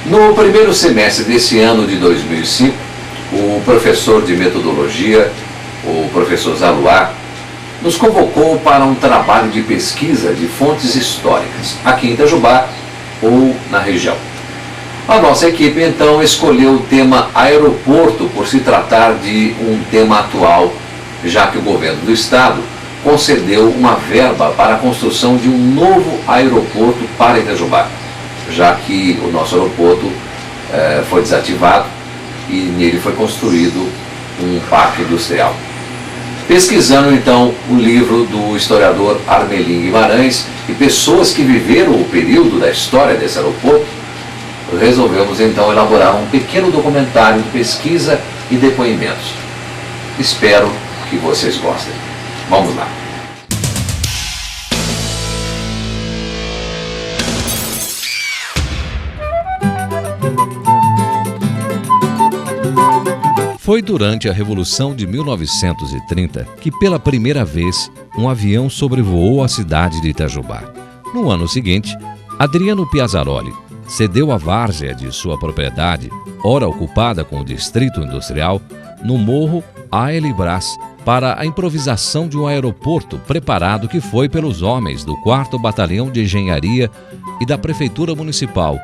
No primeiro semestre desse ano de 2005, o professor de metodologia, o professor Zaluar, nos convocou para um trabalho de pesquisa de fontes históricas, aqui em Itajubá ou na região. A nossa equipe, então, escolheu o tema aeroporto por se tratar de um tema atual, já que o governo do estado concedeu uma verba para a construção de um novo aeroporto para Itajubá, já que o nosso aeroporto foi desativado e nele foi construído um parque industrial. Pesquisando então o livro do historiador Armelim Guimarães e pessoas que viveram o período da história desse aeroporto, resolvemos então elaborar um pequeno documentário de pesquisa e depoimentos. Espero que vocês gostem. Vamos lá. Foi durante a Revolução de 1930 que, pela primeira vez, um avião sobrevoou a cidade de Itajubá. No ano seguinte, Adriano Piazzaroli cedeu a várzea de sua propriedade, ora ocupada com o distrito industrial, no morro A.L. Brás, para a improvisação de um aeroporto preparado que foi pelos homens do 4º Batalhão de Engenharia e da Prefeitura Municipal,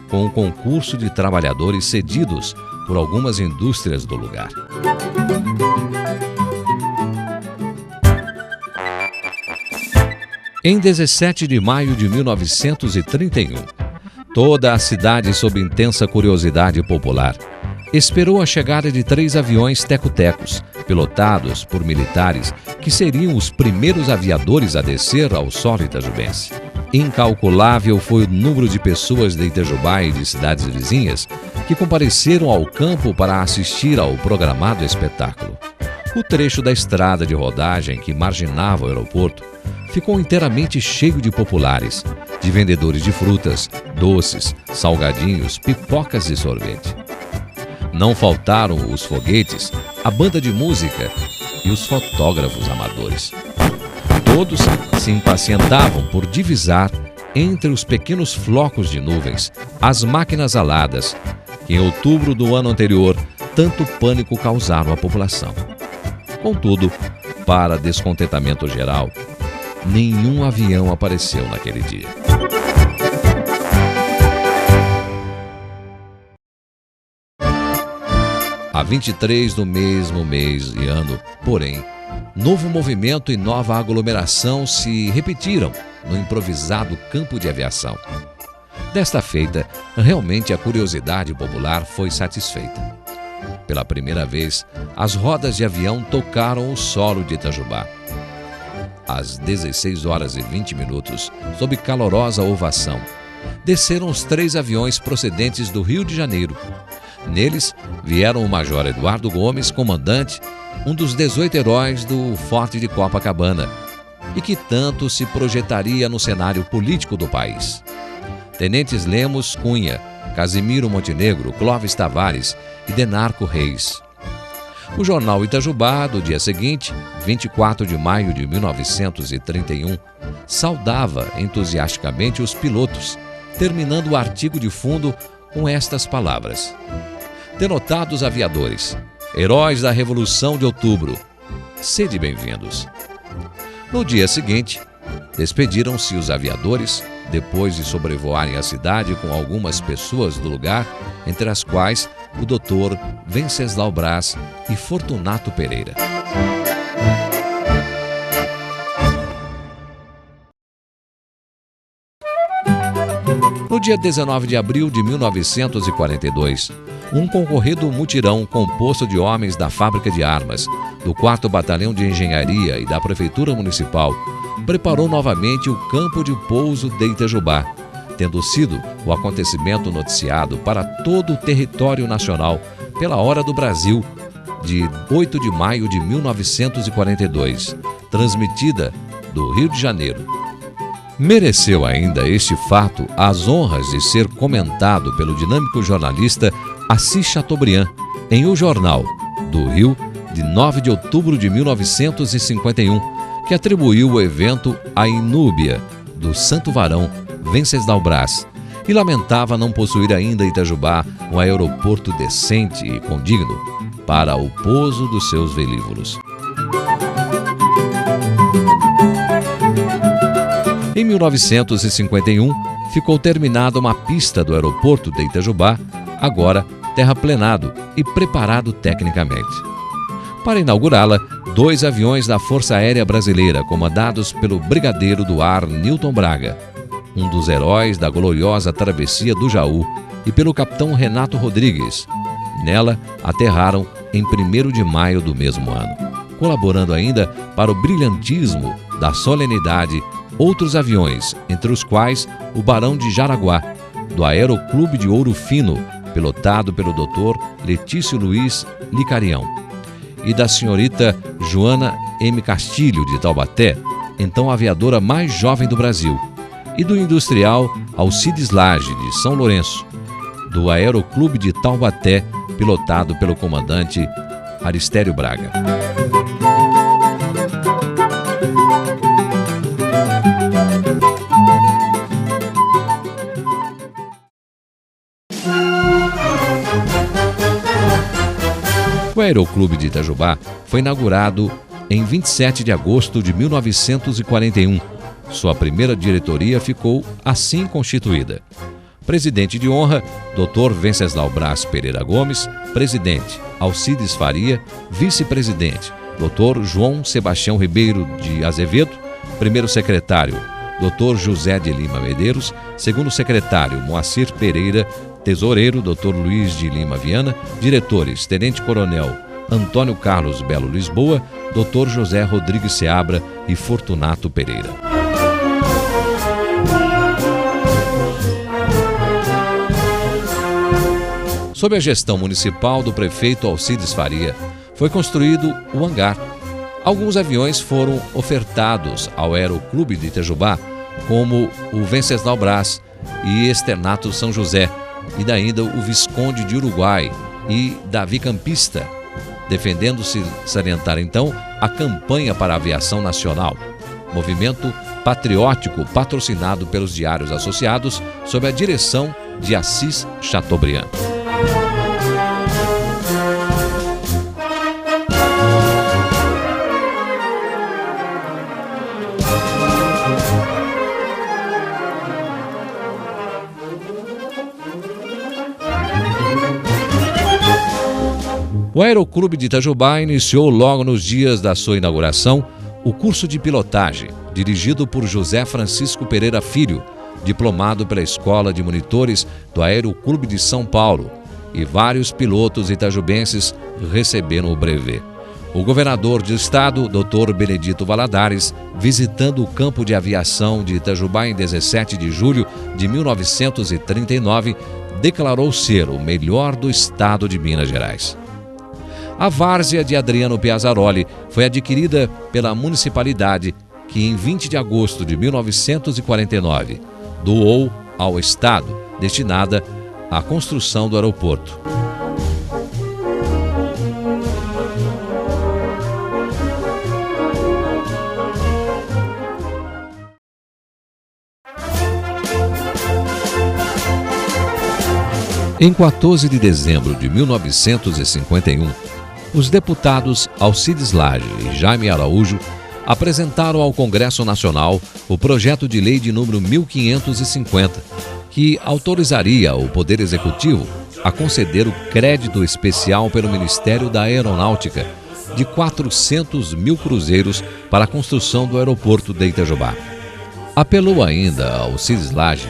com um concurso de trabalhadores cedidos por algumas indústrias do lugar. Em 17 de maio de 1931, toda a cidade, sob intensa curiosidade popular, esperou a chegada de 3 aviões teco-tecos, pilotados por militares que seriam os primeiros aviadores a descer ao solo itajubense. Incalculável foi o número de pessoas de Itajubá e de cidades vizinhas que compareceram ao campo para assistir ao programado espetáculo. O trecho da estrada de rodagem que marginava o aeroporto ficou inteiramente cheio de populares, de vendedores de frutas, doces, salgadinhos, pipocas e sorvete. Não faltaram os foguetes, a banda de música e os fotógrafos amadores. Todos se impacientavam por divisar, entre os pequenos flocos de nuvens, as máquinas aladas, que em outubro do ano anterior tanto pânico causaram à população. Contudo, para descontentamento geral, nenhum avião apareceu naquele dia. A 23 do mesmo mês e ano, porém, novo movimento e nova aglomeração se repetiram no improvisado campo de aviação. Desta feita, realmente a curiosidade popular foi satisfeita. Pela primeira vez, as rodas de avião tocaram o solo de Itajubá. Às 16h20, sob calorosa ovação, desceram os 3 aviões procedentes do Rio de Janeiro. Neles vieram o Major Eduardo Gomes, comandante, um dos 18 heróis do Forte de Copacabana, e que tanto se projetaria no cenário político do país. Tenentes Lemos Cunha, Casimiro Montenegro, Clóvis Tavares e Denarco Reis. O jornal Itajubá, do dia seguinte, 24 de maio de 1931, saudava entusiasticamente os pilotos, terminando o artigo de fundo com estas palavras: denotados aviadores, heróis da Revolução de Outubro, sede bem-vindos. No dia seguinte, despediram-se os aviadores, depois de sobrevoarem a cidade com algumas pessoas do lugar, entre as quais o Dr. Venceslau Braz e Fortunato Pereira. No dia 19 de abril de 1942, um concorrido mutirão composto de homens da Fábrica de Armas, do 4º Batalhão de Engenharia e da Prefeitura Municipal preparou novamente o campo de pouso de Itajubá, tendo sido o acontecimento noticiado para todo o território nacional pela Hora do Brasil, de 8 de maio de 1942, transmitida do Rio de Janeiro. Mereceu ainda este fato as honras de ser comentado pelo dinâmico jornalista Assis Chateaubriand em O Jornal, do Rio, de 9 de outubro de 1951, que atribuiu o evento à inúbia do santo varão Venceslau Braz e lamentava não possuir ainda Itajubá um aeroporto decente e condigno para o pouso dos seus velívoros. Em 1951, ficou terminada uma pista do aeroporto de Itajubá, agora terraplenado e preparado tecnicamente. Para inaugurá-la, 2 aviões da Força Aérea Brasileira, comandados pelo Brigadeiro do Ar Newton Braga, um dos heróis da gloriosa travessia do Jaú, e pelo capitão Renato Rodrigues. Nela, aterraram em 1º de maio do mesmo ano, colaborando ainda para o brilhantismo da solenidade outros aviões, entre os quais o Barão de Jaraguá, do Aeroclube de Ouro Fino, pilotado pelo Dr. Letício Luiz Licarião, e da senhorita Joana M. Castilho, de Taubaté, então a aviadora mais jovem do Brasil, e do industrial Alcides Lage, de São Lourenço, do Aeroclube de Taubaté, pilotado pelo comandante Aristério Braga. O Aeroclube de Itajubá foi inaugurado em 27 de agosto de 1941. Sua primeira diretoria ficou assim constituída: presidente de honra, Dr. Venceslau Braz Pereira Gomes; presidente, Alcides Faria; vice-presidente, Dr. João Sebastião Ribeiro de Azevedo; primeiro secretário, Dr. José de Lima Medeiros; segundo secretário, Moacir Pereira; tesoureiro, Dr. Luiz de Lima Viana; diretores, tenente-coronel Antônio Carlos Belo Lisboa, Dr. José Rodrigues Seabra e Fortunato Pereira. Sob a gestão municipal do prefeito Alcides Faria, foi construído o hangar. Alguns aviões foram ofertados ao Aeroclube de Itajubá, como o Venceslau Braz e Externato São José, e ainda o Visconde de Uruguai e Davi Campista, defendendo-se salientar então a campanha para a aviação nacional, movimento patriótico patrocinado pelos diários associados sob a direção de Assis Chateaubriand. O Aeroclube de Itajubá iniciou logo nos dias da sua inauguração o curso de pilotagem, dirigido por José Francisco Pereira Filho, diplomado pela Escola de Monitores do Aeroclube de São Paulo, e vários pilotos itajubenses receberam o brevet. O governador de estado, Dr. Benedito Valadares, visitando o campo de aviação de Itajubá em 17 de julho de 1939, declarou ser o melhor do estado de Minas Gerais. A várzea de Adriano Piazzaroli foi adquirida pela municipalidade, que em 20 de agosto de 1949 doou ao Estado, destinada à construção do aeroporto. Em 14 de dezembro de 1951, os deputados Alcides Lage e Jaime Araújo apresentaram ao Congresso Nacional o projeto de lei de número 1550, que autorizaria o Poder Executivo a conceder o crédito especial pelo Ministério da Aeronáutica de 400 mil cruzeiros para a construção do aeroporto de Itajubá. Apelou ainda ao Alcides Lage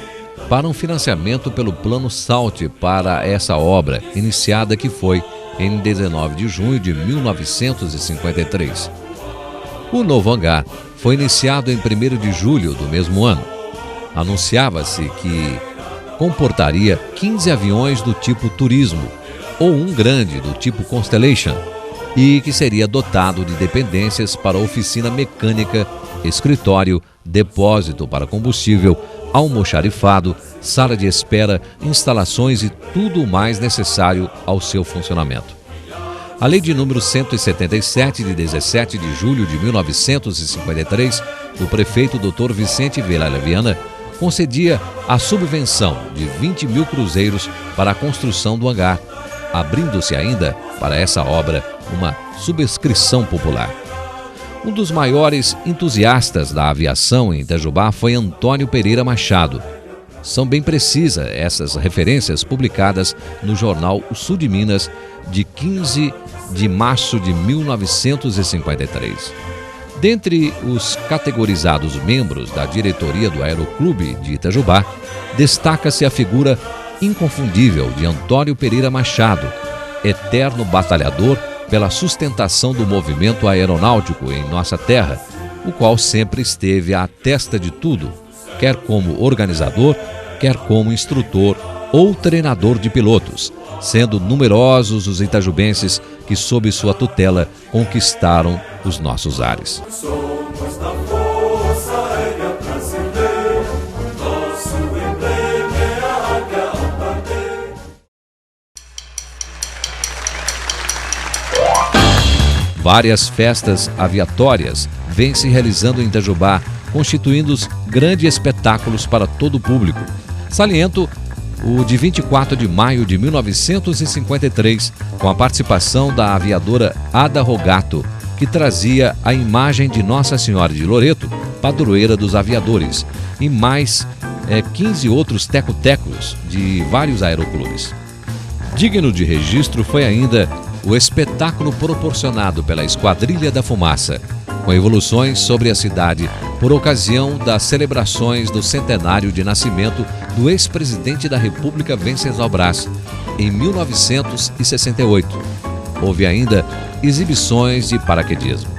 para um financiamento pelo Plano SALT para essa obra, iniciada que foi em 19 de junho de 1953. O novo hangar foi iniciado em 1º de julho do mesmo ano. Anunciava-se que comportaria 15 aviões do tipo Turismo, ou um grande do tipo Constellation, e que seria dotado de dependências para oficina mecânica, escritório, depósito para combustível, almoxarifado, sala de espera, instalações e tudo o mais necessário ao seu funcionamento. A Lei de número 177, de 17 de julho de 1953, do prefeito Dr. Vicente Vilela Viana, concedia a subvenção de 20 mil cruzeiros para a construção do hangar, abrindo-se ainda para essa obra uma subscrição popular. Um dos maiores entusiastas da aviação em Itajubá foi Antônio Pereira Machado. São bem precisas essas referências publicadas no jornal O Sul de Minas, de 15 de março de 1953. Dentre os categorizados membros da diretoria do Aeroclube de Itajubá, destaca-se a figura inconfundível de Antônio Pereira Machado, eterno batalhador pela sustentação do movimento aeronáutico em nossa terra, o qual sempre esteve à testa de tudo, quer como organizador, quer como instrutor ou treinador de pilotos, sendo numerosos os itajubenses que, sob sua tutela, conquistaram os nossos ares. Várias festas aviatórias vêm se realizando em Itajubá, constituindo grandes espetáculos para todo o público. Saliento o de 24 de maio de 1953, com a participação da aviadora Ada Rogato, que trazia a imagem de Nossa Senhora de Loreto, padroeira dos aviadores, e mais 15 outros teco-tecos de vários aeroclubes. Digno de registro foi ainda o espetáculo proporcionado pela Esquadrilha da Fumaça, com evoluções sobre a cidade por ocasião das celebrações do centenário de nascimento do ex-presidente da República Venceslau Braz, em 1968. Houve ainda exibições de paraquedismo.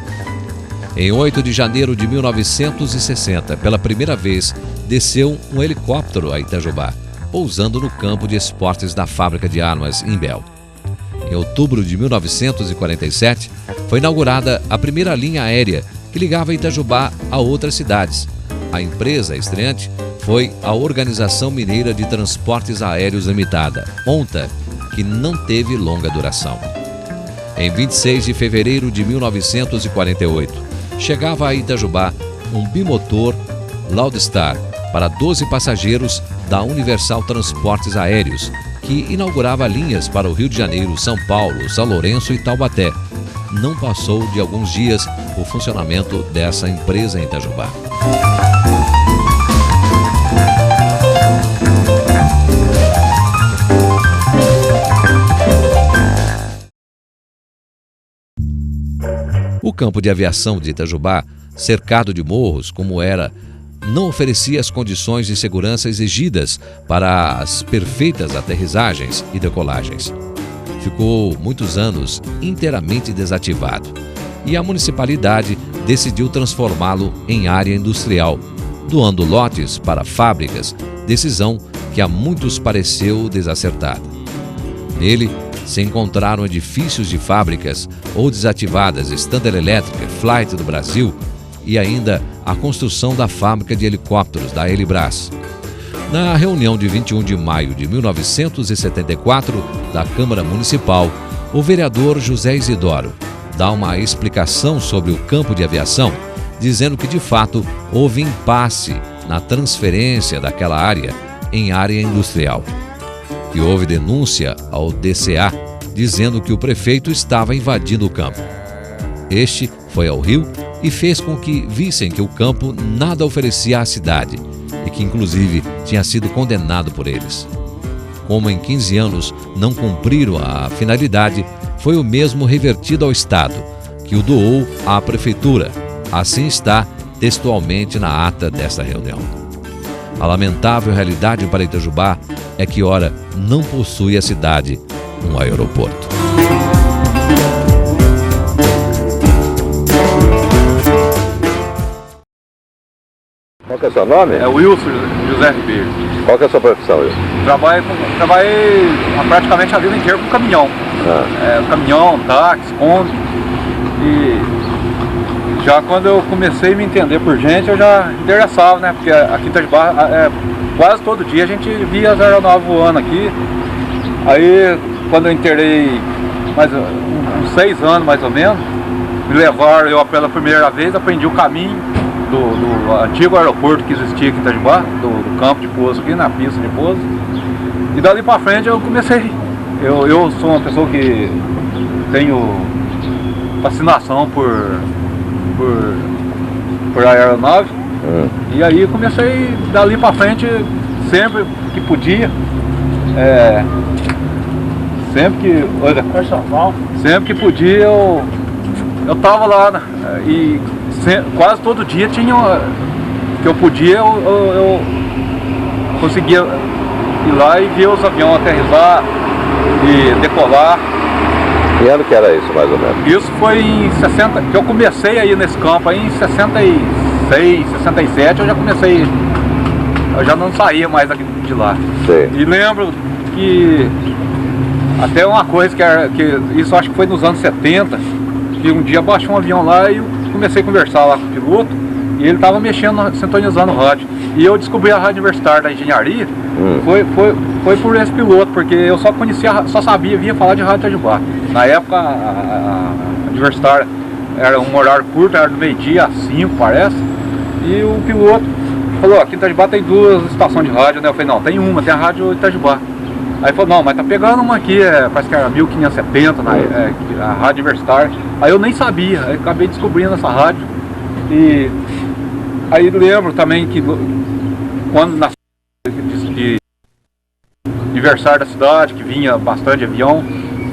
Em 8 de janeiro de 1960, pela primeira vez, desceu um helicóptero a Itajubá, pousando no campo de esportes da fábrica de armas Imbel. Em outubro de 1947, foi inaugurada a primeira linha aérea que ligava Itajubá a outras cidades. A empresa estreante foi a Organização Mineira de Transportes Aéreos Limitada, ONTA, que não teve longa duração. Em 26 de fevereiro de 1948, chegava a Itajubá um bimotor Laudstar para 12 passageiros da Universal Transportes Aéreos, que inaugurava linhas para o Rio de Janeiro, São Paulo, São Lourenço e Taubaté. Não passou de alguns dias o funcionamento dessa empresa em Itajubá. O campo de aviação de Itajubá, cercado de morros como era, não oferecia as condições de segurança exigidas para as perfeitas aterrissagens e decolagens. Ficou muitos anos inteiramente desativado e a municipalidade decidiu transformá-lo em área industrial, doando lotes para fábricas, decisão que a muitos pareceu desacertada. Nele se encontraram edifícios de fábricas ou desativadas Standard Elétrica, Flight do Brasil e ainda a construção da fábrica de helicópteros da Helibras. Na reunião de 21 de maio de 1974 da Câmara Municipal, o vereador José Isidoro dá uma explicação sobre o campo de aviação, dizendo que de fato houve impasse na transferência daquela área em área industrial. Que houve denúncia ao DCA, dizendo que o prefeito estava invadindo o campo. Este foi ao Rio e fez com que vissem que o campo nada oferecia à cidade e que inclusive tinha sido condenado por eles. Como em 15 anos não cumpriram a finalidade, foi o mesmo revertido ao Estado, que o doou à Prefeitura. Assim está textualmente na ata desta reunião. A lamentável realidade para Itajubá é que, ora, não possui a cidade um aeroporto. Qual que é o seu nome? É Wilson José Ribeiro. Qual que é a sua profissão, Wilson? Trabalhei praticamente a vida inteira com caminhão. Caminhão, táxi, Kombi. E já quando eu comecei a me entender por gente, eu já interessava, né? Porque aqui em Itajubá, quase todo dia a gente via as aeronaves voando aqui. Aí quando eu internei uns 6 anos mais ou menos, me levaram eu pela primeira vez, aprendi o caminho. do antigo aeroporto que existia aqui em Itajubá, do campo de pouso aqui, na pista de pouso. E dali pra frente eu comecei. Eu sou uma pessoa que tenho fascinação por aeronave. E aí comecei dali pra frente, sempre que podia. Sempre que podia eu tava lá, né? E quase todo dia tinha que eu podia, eu conseguia ir lá e ver os aviões aterrissar e decolar. Que ano que era isso, mais ou menos? Isso foi em 60, que eu comecei aí nesse campo aí em 66, 67, eu já não saía mais daqui de lá. Sim. E lembro que até uma coisa que isso acho que foi nos anos 70, que um dia baixou um avião lá e eu comecei a conversar lá com o piloto e ele estava mexendo, sintonizando o rádio. E eu descobri a Rádio Universitária da Engenharia, foi por esse piloto, porque eu só via falar de Rádio Itajubá. Na época a Universitária era um horário curto, era do meio-dia às 5, parece, e o piloto falou, aqui em Itajubá tem 2 estações de rádio, né? Eu falei, não, tem uma, tem a Rádio Itajubá. Aí falou, não, mas tá pegando uma aqui, parece que era 1570, a Rádio Universitária. Aí eu nem sabia, aí acabei descobrindo essa rádio. E aí lembro também que quando nasceu de aniversário da cidade, que vinha bastante avião.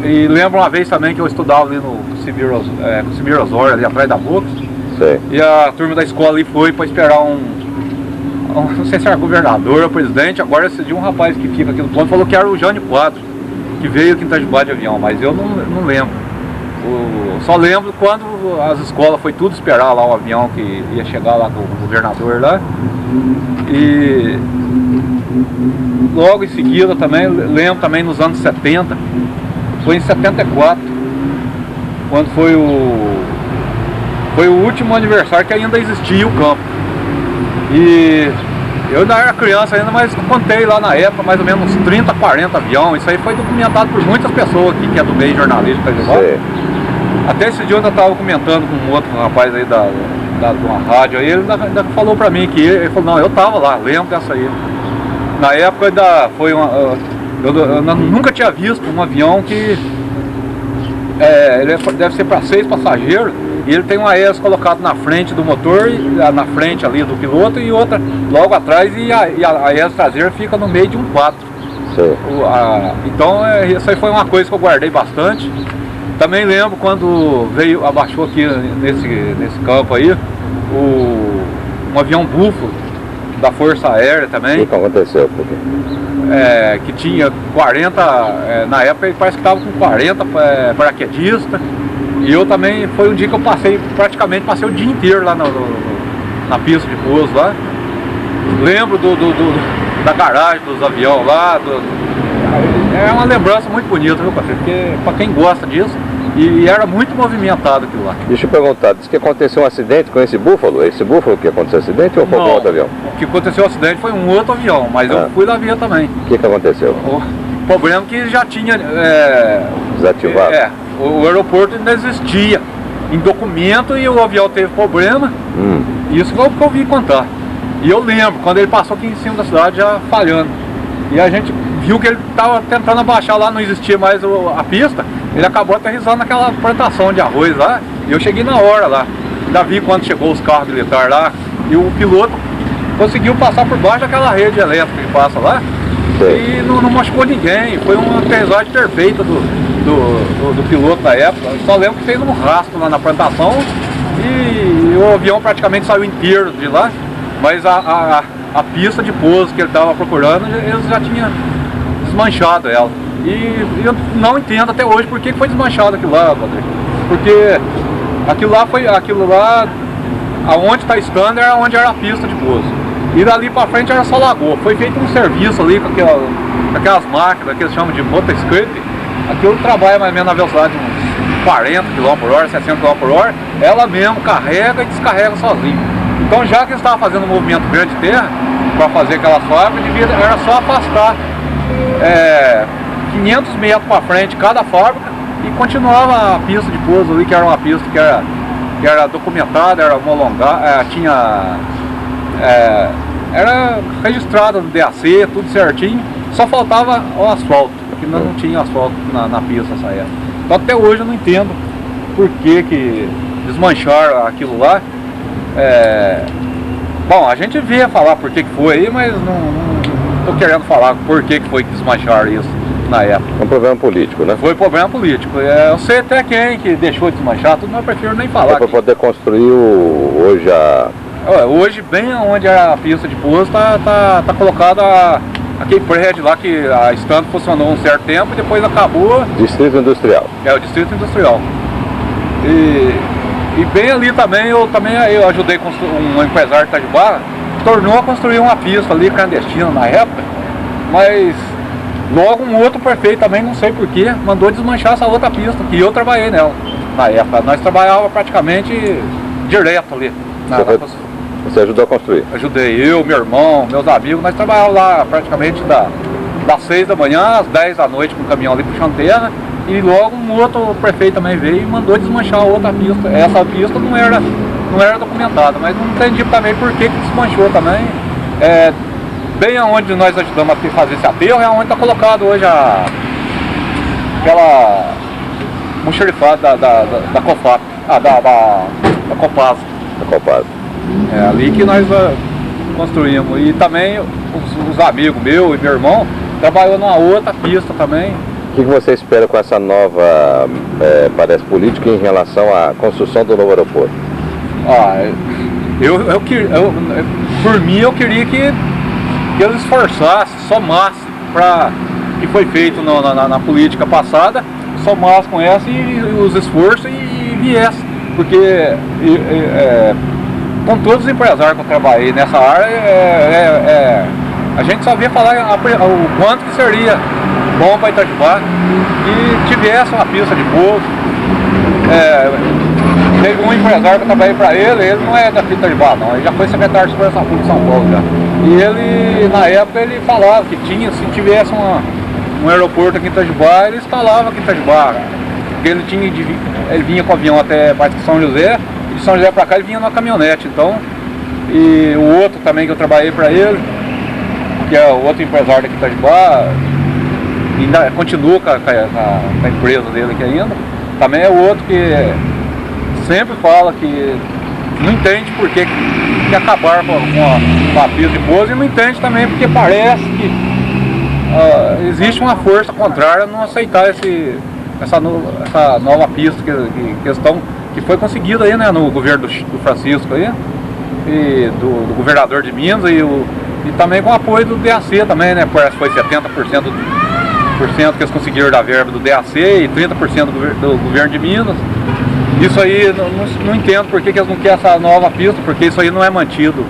E lembro uma vez também que eu estudava ali no Cimir Osório, ali atrás da Boca. Sim. E a turma da escola ali foi para esperar não sei se era governador ou presidente. Agora esse dia um rapaz que fica aqui no ponto falou que era o Jânio Quadro, que veio aqui em Itajubá de avião, mas eu não lembro. Só lembro quando as escolas foi tudo esperar lá o avião que ia chegar lá com o governador lá. E logo em seguida também, lembro também nos anos 70, foi em 74, quando foi o último aniversário que ainda existia o campo. E eu ainda era criança ainda, mas contei lá na época mais ou menos uns 30, 40 aviões. Isso aí foi documentado por muitas pessoas aqui, que é do meio jornalístico de Itajubá. Até esse dia eu ainda estava comentando com um outro rapaz aí de uma rádio aí, ele ainda falou pra mim que ele falou, não, eu tava lá, lembro dessa aí. Na época ainda foi eu nunca tinha visto um avião que ele deve ser para 6 passageiros. E ele tem uma AES colocado na frente do motor, na frente ali do piloto, e outra logo atrás, e a AES traseira fica no meio de um 4. Então isso aí foi uma coisa que eu guardei bastante. Também lembro quando abaixou aqui nesse campo aí, um avião Buffalo da Força Aérea também. O que aconteceu? Por quê? Que tinha 40, na época ele parece que estava com 40 paraquedistas. E eu também, foi um dia que eu praticamente passei o dia inteiro lá na pista de pouso lá. Lembro da garagem dos aviões lá. É uma lembrança muito bonita, viu, Patrícia? Porque pra quem gosta disso, e era muito movimentado aquilo lá. Deixa eu perguntar, disse que aconteceu um acidente com esse Búfalo? Esse Búfalo que aconteceu acidente ou foi com outro avião? O que aconteceu o acidente foi um outro avião, mas eu fui lá ver também. O que aconteceu? O problema é que já tinha... desativado? O aeroporto ainda existia em documento e o avião teve problema. Isso foi o que eu vi contar. E eu lembro, quando ele passou aqui em cima da cidade já falhando. E a gente viu que ele estava tentando abaixar lá, não existia mais a pista. Ele acabou aterrissando naquela plantação de arroz lá. E eu cheguei na hora lá. Ainda vi quando chegou os carros militares lá. E o piloto conseguiu passar por baixo daquela rede elétrica que passa lá. E não machucou ninguém. Foi uma aterrissagem perfeita do piloto da época. Eu só lembro que fez um rastro lá na plantação e o avião praticamente saiu inteiro de lá, mas a pista de pouso que ele estava procurando, eles já tinham desmanchado ela. E eu não entendo até hoje por que foi desmanchado aquilo lá, Rodrigo. Porque aquilo lá aonde está estando era onde era a pista de pouso. E dali para frente era só lagoa. Foi feito um serviço ali com aquelas máquinas que eles chamam de motoscript. Aquilo trabalha mais ou menos na velocidade de uns 40 km/h, 60 km/h. Ela mesmo carrega e descarrega sozinho. Então já que eles estavam fazendo um movimento grande de terra para fazer aquelas fábricas, era só afastar 500 metros para frente cada fábrica e continuava a pista de pouso ali, que era uma pista que era que era documentada, era homologada, era registrada no DAC, tudo certinho, só faltava o asfalto, que não tinha asfalto na pista essa época. Então até hoje eu não entendo por que desmancharam aquilo lá. Bom, a gente vê falar por que foi aí, mas não tô querendo falar por que foi que desmancharam isso na época. É um problema político, né? Foi problema político. Eu sei até quem que deixou de desmanchar, tudo, mas eu prefiro nem falar. Para poder construir hoje a... Hoje, bem onde a pista de pouso tá colocada aquele prédio lá que a stand funcionou um certo tempo e depois acabou. Distrito Industrial. É, o Distrito Industrial. E bem ali também, eu ajudei um empresário de Itajubá, tornou a construir uma pista ali clandestina na época, mas logo um outro prefeito também, não sei porquê, mandou desmanchar essa outra pista, que eu trabalhei nela na época. Nós trabalhávamos praticamente direto ali. Você ajudou a construir? Ajudei, eu, meu irmão, meus amigos, nós trabalhávamos lá praticamente das 6 da manhã às 10 da noite com o caminhão ali puxando terra. E logo um outro prefeito também veio e mandou desmanchar a outra pista. Essa pista não era documentada, mas não entendi também por que desmanchou também. Bem aonde nós ajudamos a fazer esse aterro é onde está colocado hoje aquela moxerifada da COFAP, da Copasa. Da Copasa. É ali que nós construímos. E também os amigos meus e meu irmão trabalhou numa outra pista também. O que você espera com essa nova, parece, política em relação à construção do novo aeroporto? Por mim, eu queria que eles esforçassem, somassem para que foi feito na política passada, somassem com essa e os esforços e viessem. Porque com todos os empresários que eu trabalhei nessa área, a gente só via falar o quanto que seria bom para Itajubá e tivesse uma pista de pouso. Teve um empresário que eu trabalhei para ele não é daqui de Itajubá não, ele já foi secretário de Segurança Pública de São Paulo já. E ele, na época, ele falava que tinha, se tivesse um aeroporto aqui em Itajubá, ele instalava aqui em Itajubá. Porque ele vinha com o avião até São José, e de São José para cá ele vinha numa caminhonete, então. E o outro também que eu trabalhei para ele, que é o outro empresário daqui de Itajubá, ainda continua com a empresa dele aqui ainda, também é o outro que sempre fala que não entende por que acabar com a pista de pouso e não entende também porque parece que existe uma força contrária a não aceitar essa nova pista que foi conseguida aí, né, no governo do Francisco aí, e do governador de Minas e também com o apoio do DAC também, né, parece que foi 70% que eles conseguiram da verba do DAC e 30% do governo de Minas. Isso aí, não entendo por que eles não querem essa nova pista, porque isso aí não é mantido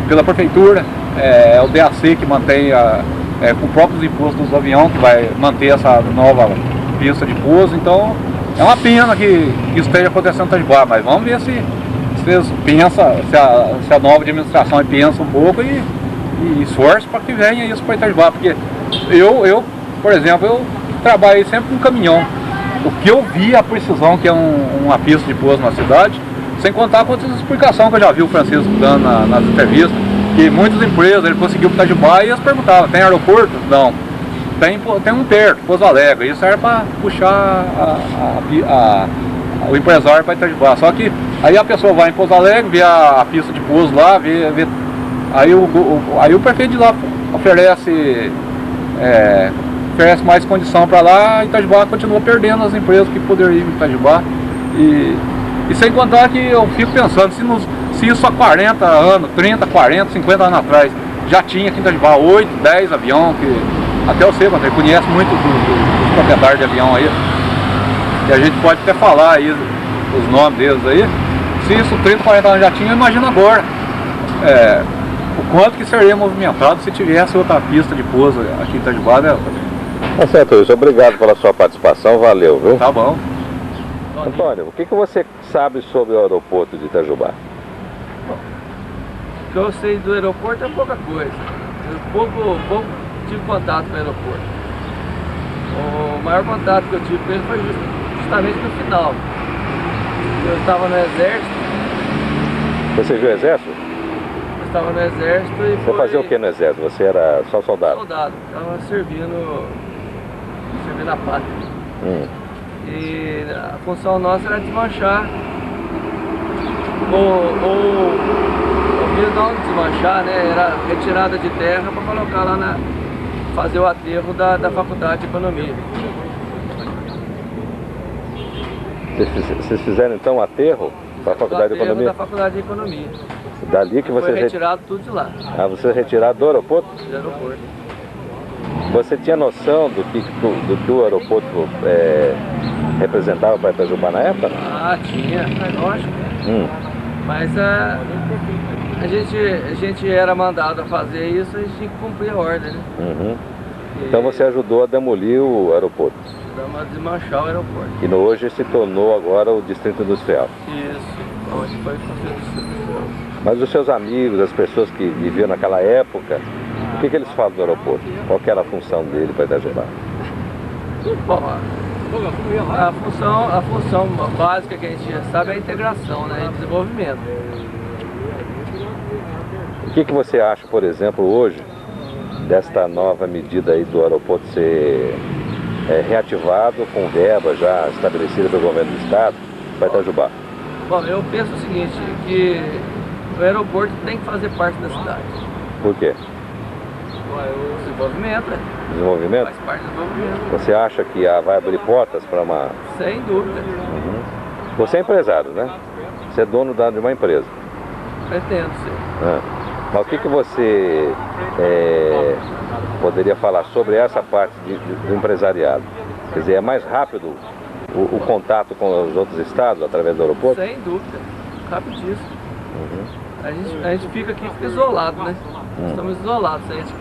pela prefeitura, é o DAC que mantém, com próprios impostos dos aviões, que vai manter essa nova pista de pouso. Então é uma pena que isso esteja acontecendo em Itajubá, mas vamos ver se eles pensam, se a nova administração pensa um pouco e esforça para que venha isso para Itajubá, porque eu, por exemplo, eu trabalhei sempre com caminhão. O que eu vi, a precisão que é uma pista de pouso na cidade, sem contar com outras explicações que eu já vi o Francisco dando nas entrevistas, que muitas empresas ele conseguiu para Itajubá e eles perguntavam, tem aeroporto? Não. Tem um perto, Pouso Alegre, isso serve para puxar o empresário para Itajubá. Só que aí a pessoa vai em Pouso Alegre, vê a pista de pouso lá, aí o prefeito de lá oferece mais condição para lá, Itajubá continua perdendo as empresas que poderiam ir em Itajubá. E sem contar que eu fico pensando, se isso há 40 anos, 30, 40, 50 anos atrás, já tinha aqui em Itajubá 8, 10 aviões, que até eu sei, ele conhece muito dos proprietários de avião aí, e a gente pode até falar aí os nomes deles aí. Se isso 30, 40 anos já tinha, imagina agora. O quanto que seria movimentado se tivesse outra pista de pouso aqui em Itajubá, né? Tá certo, Luiz. Obrigado pela sua participação, valeu, viu? Tá bom. Antônio, o que você sabe sobre o aeroporto de Itajubá? O que eu sei do aeroporto é pouca coisa. Eu pouco tive contato com o aeroporto. O maior contato que eu tive com ele foi justamente no final. Eu estava no exército. Você viu o exército? Eu estava no exército e Você fazia o que no exército? Você era só soldado? Soldado. Estava servindo a pátria. E a função nossa era desmanchar ou não desmanchar, né? Era retirada de terra para colocar lá fazer o aterro da Faculdade de Economia. Vocês fizeram então um aterro para a Faculdade de Economia? Da Faculdade de Economia. Dali que você foi retirado tudo de lá. Ah, você retirado do aeroporto? Do aeroporto. Você tinha noção do que o aeroporto representava para Itajubá na época? Ah, tinha, é lógico. Mas a gente era mandado a fazer isso, a gente tinha que cumprir a ordem, né? Então você ajudou a demolir o aeroporto? Ajudamos a desmanchar o aeroporto. E hoje se tornou agora o Distrito Industrial? Isso, onde foi construído o Distrito Industrial. Mas os seus amigos, as pessoas que viviam naquela época, o que eles falam do aeroporto? Qual que era a função dele para Itajubá? Bom, a função básica que a gente já sabe é a integração, né, e desenvolvimento. O que você acha, por exemplo, hoje, desta nova medida aí do aeroporto ser reativado com verba já estabelecida pelo governo do estado para Itajubá? Bom, eu penso o seguinte, que o aeroporto tem que fazer parte da cidade. Por quê? O desenvolvimento, né? Desenvolvimento? Faz parte do desenvolvimento. Você acha que vai abrir portas para uma... Sem dúvida. Você é empresário, né? Você é dono de uma empresa. Pretendo ser. Mas o que você poderia falar sobre essa parte do empresariado? Quer dizer, é mais rápido o contato com os outros estados através do aeroporto? Sem dúvida, rapidíssimo. A gente fica aqui isolado, né? Estamos isolados. Se a gente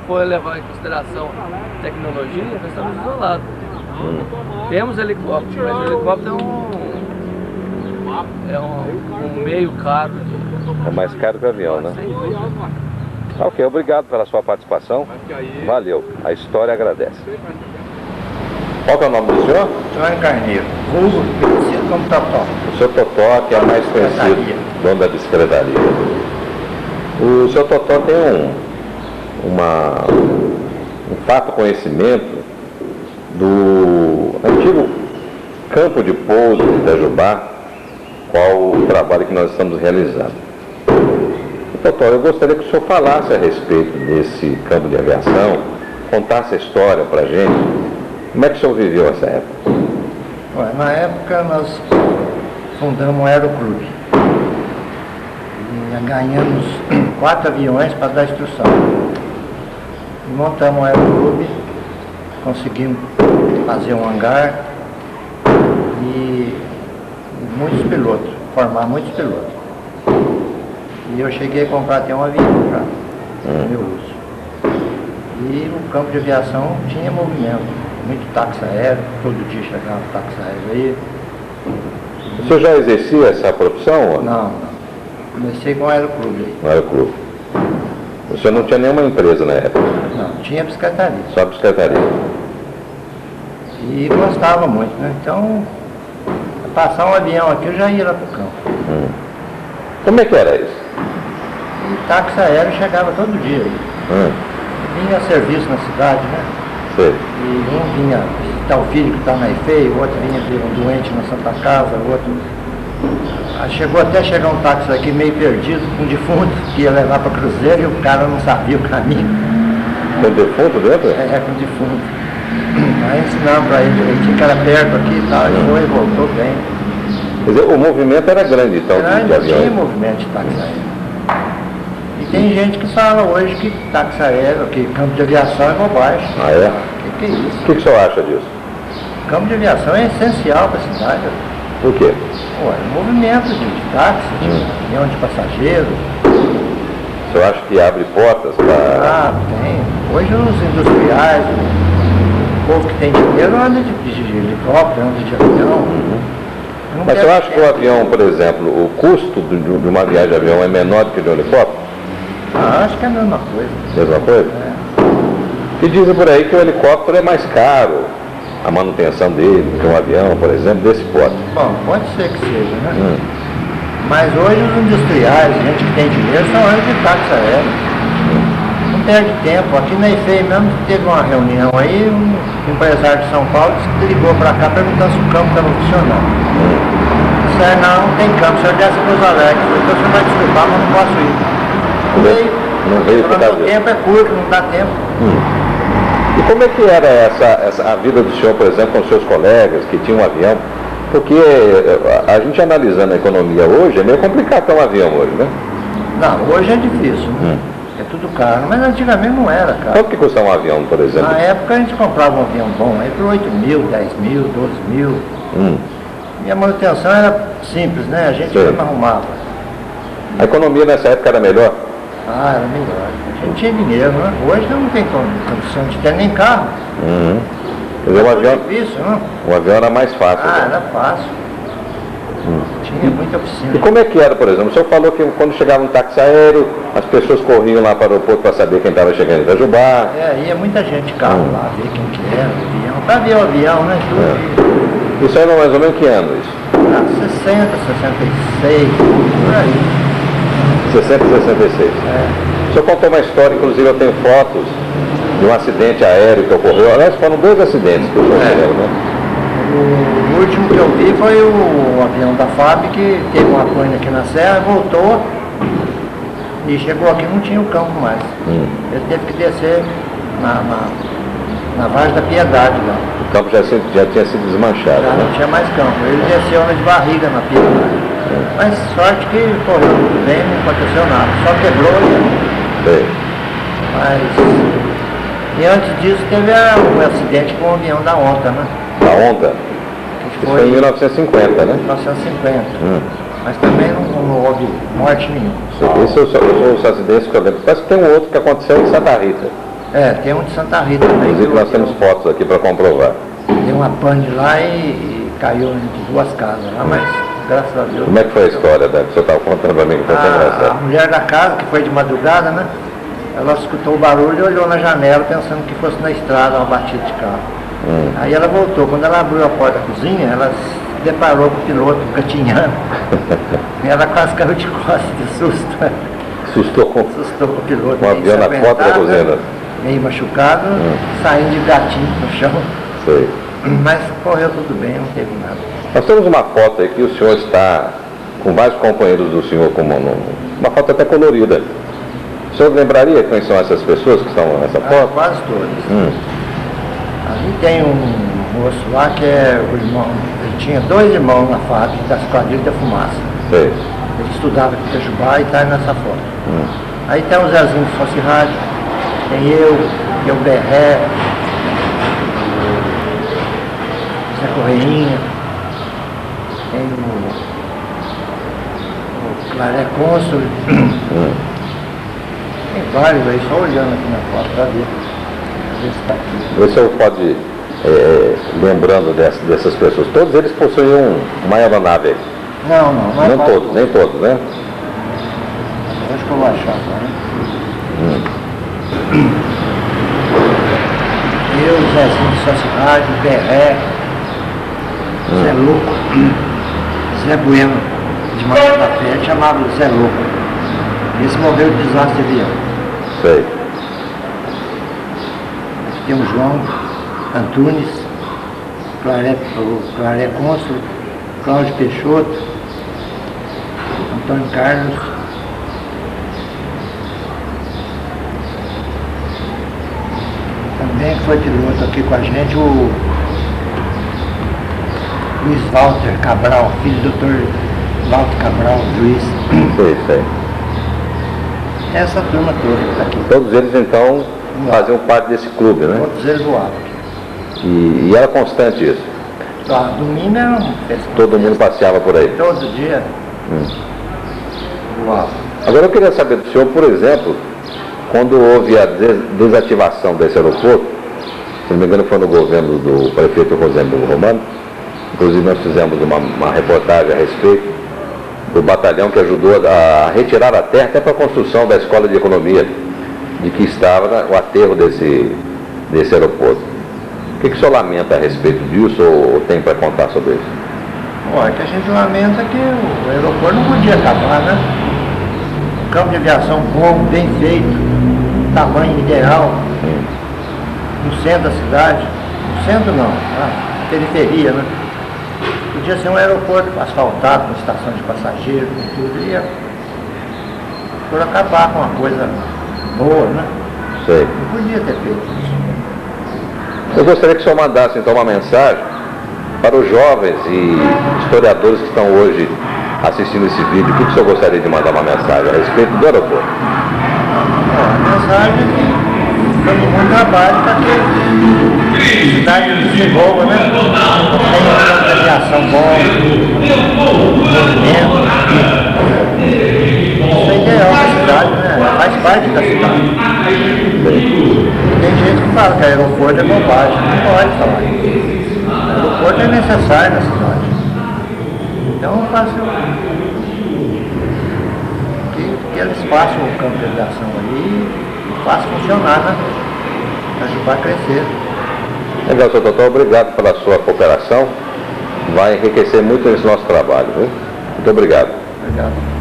for levar em consideração tecnologia, nós estamos isolados. Temos helicóptero, mas o helicóptero é um meio caro. É mais caro que o avião, né? Sem dúvida. Ok, obrigado pela sua participação. Valeu, a história agradece. Qual que é o nome do senhor? Antônio Carneiro, vulgo conhecido como Totó. O seu Totó, que é mais conhecido, dono da bicicletaria. O seu Totó tem um fato conhecimento do antigo campo de pouso de Itajubá, qual o trabalho que nós estamos realizando. Totó, eu gostaria que o senhor falasse a respeito desse campo de aviação, contasse a história para a gente. Como é que o senhor viveu essa época? Ué, na época nós fundamos um aeroclube e ganhamos 4 aviões para dar instrução. E montamos um aeroclube, conseguimos fazer um hangar e muitos pilotos, formar muitos pilotos. E eu cheguei a comprar até um avião para meu uso. E o campo de aviação tinha movimento, muito táxi aéreo, todo dia chegava táxi aéreo aí. O senhor já exercia essa profissão? Não. Comecei com o aeroclube aí. No aeroclube. O senhor não tinha nenhuma empresa na época? Não, tinha bicicletaria. Só bicicletaria. E gostava muito, né? Então, passar um avião aqui, eu já ia lá pro campo. Como é que era isso? E táxi aéreo chegava todo dia aí. Vinha serviço na cidade, né? Sei. E um vinha visitar o filho que está na IFEI, o outro vinha ver um doente na Santa Casa, o outro... Chegou até chegar um táxi aqui meio perdido, com um defunto, que ia levar para Cruzeiro e o cara não sabia o caminho. Com defunto dentro? Com defunto. Aí ensinamos para ele direitinho, que era perto aqui e tal, ele foi e voltou bem. Quer dizer, o movimento era grande, então, de avião? Tinha movimento de táxi aéreo. E tem gente que fala hoje que táxi aéreo, que campo de aviação é bobagem. Ah, é? Que é isso? O que o senhor acha disso? Campo de aviação é essencial para a cidade. Por quê? Movimento de táxi, de avião de passageiros. O senhor acha que abre portas para... Tem. Hoje os industriais, o povo que tem dinheiro anda de helicóptero, anda de avião. Mas eu acho que o avião, por exemplo, o custo de uma viagem de avião é menor do que de um helicóptero? Acho que é a mesma coisa. Mesma coisa? E dizem por aí que o helicóptero é mais caro, a manutenção dele, de um avião, por exemplo, desse porte? Bom, pode ser que seja, né? Mas hoje os industriais, gente que tem dinheiro, são anos de táxi aéreo. Não perde tempo. Aqui na IFEI mesmo teve uma reunião aí, um empresário de São Paulo ligou para cá perguntando se o campo estava funcionando. Disseram, não tem campo, o senhor desce para os Alegres. Então o senhor vai desculpar, mas não posso ir. Não veio por causa o tempo é curto, não dá tempo. E como é que era a vida do senhor, por exemplo, com seus colegas que tinham um avião? Porque a gente analisando a economia hoje, é meio complicado ter um avião hoje, né? Não, hoje é difícil, né? É tudo caro, mas antigamente não era caro. Quanto que custa um avião, por exemplo? Na época a gente comprava um avião bom aí por 8 mil, 10 mil, 12 mil. E a manutenção era simples, né? A gente mesmo arrumava. A economia nessa época era melhor? Ah, era melhor. A gente tinha dinheiro, né? Hoje não tem condição de ter nem carro. Quer dizer, Difícil, né? o avião era mais fácil. Ah, né? era fácil. Tinha muita oficina. E como é que era, por exemplo? O senhor falou que quando chegava um táxi aéreo, as pessoas corriam lá para o aeroporto para saber quem estava chegando em Itajubá. Ia muita gente de carro lá, ver quem que era, o avião. Para ver o avião, né? Tudo. Isso era mais ou menos que ano isso? 60, 66, por aí. 60 e 66. O senhor contou uma história, inclusive eu tenho fotos de um acidente aéreo que ocorreu. Aliás, foram 2 acidentes que ocorreram, né? O último que eu vi foi o avião da FAB que teve uma pane aqui na serra, voltou e chegou aqui e não tinha o campo mais. Ele teve que descer na Vargem da Piedade lá. O campo já tinha sido desmanchado, Já né? não tinha mais campo. Ele desceu de barriga na Piedade. Mas sorte que correu tudo bem, não aconteceu nada. Só quebrou Sei. mas... E antes disso teve o acidente com o avião da ONTA, né? Da onda? Que Isso foi em 1950, né? 1950. Mas também não houve morte nenhuma. Esse são os acidentes que eu lembro. Parece que tem um outro que aconteceu em Santa Rita. Tem um de Santa Rita também. Inclusive nós temos fotos aqui para comprovar. Deu uma pane lá e caiu entre 2 casas lá, mas graças a Deus. Como é que foi a história que o senhor estava contando para mim? Que foi tão A engraçado. mulher da casa, que foi de madrugada, né? Ela escutou o barulho e olhou na janela pensando que fosse na estrada uma batida de carro. Aí ela voltou. Quando ela abriu a porta da cozinha, ela se deparou com o piloto gatinhando. E ela quase caiu de costas de susto. Assustou com O piloto. um avião na porta da cozinha. Meio machucado, saindo de gatinho no chão. Sei. Mas correu tudo bem, não teve nada. Nós temos uma foto aí que o senhor está com vários companheiros do senhor, uma foto até colorida. O senhor lembraria quem são essas pessoas que estão nessa foto? Quase todas. Ali tem um moço lá que é o irmão, ele tinha 2 irmãos na fábrica da Esquadrilha da Fumaça. Sei. Ele estudava aqui em Itajubá e está nessa foto. Aí tem o Zezinho de Fosse Rádio, tem eu, tem o Berré, o Zé Correinha, tem o Claré Cônsul. Tem vários aí, só olhando aqui na foto para ver se está aqui. O senhor pode, lembrando dessas pessoas, todos eles possuíam uma aeronave. Não é Não quase todos, nem todos, né? Acho que eu vou achar agora. Eu, Zezinho de Sócio Rádio, Berré, Zé Louco, Zé Bueno, de Maria da Fé, chamava Zé Louco. Esse morreu de desastre de avião. Sei. Aqui tem o João Antunes, o Claré Cônsul, Cláudio Peixoto, Antônio Carlos, também foi piloto aqui com a gente, o Luiz Walter Cabral, filho do Dr. Walter Cabral, juiz. Sei. Essa turma toda que está aqui. Todos eles, então, faziam parte desse clube, né? Todos eles voavam. E era constante isso? Domingo era um Todo mundo passeava por aí? todo dia voava. Agora eu queria saber do senhor, por exemplo, quando houve a desativação desse aeroporto, se não me engano foi no governo do prefeito Rosemiro Romano, inclusive nós fizemos uma reportagem a respeito do batalhão que ajudou a retirar a terra até para a construção da escola de economia de que estava o aterro desse aeroporto. O que o senhor lamenta a respeito disso ou tem para contar sobre isso? Olha, que a gente lamenta que o aeroporto não podia acabar, né? Um campo de aviação bom, bem feito, tamanho ideal, no centro da cidade. No centro não, na periferia, né? Podia ser um aeroporto asfaltado, com estação de passageiros, com tudo, ia por acabar com uma coisa boa, né? Sei. Não podia ter feito isso. Eu gostaria que o senhor mandasse então uma mensagem para os jovens e historiadores que estão hoje assistindo esse vídeo. O que o senhor gostaria de mandar uma mensagem a respeito do aeroporto? A mensagem é que todo mundo trabalha para que a cidade se desenvolva, né? Tenha um campo de aviação bom, movimento. Isso é ideal para a cidade, né? Faz parte da cidade. Tem gente que fala que aeroporto é bobagem. Não pode falar isso. Aeroporto é necessário na cidade. Então eu faço que eles façam o campo de aviação ali e façam funcionar, né? Para ajudar a crescer. Legal, senhor doutor, obrigado pela sua cooperação. Vai enriquecer muito esse nosso trabalho, viu? Muito obrigado. Obrigado.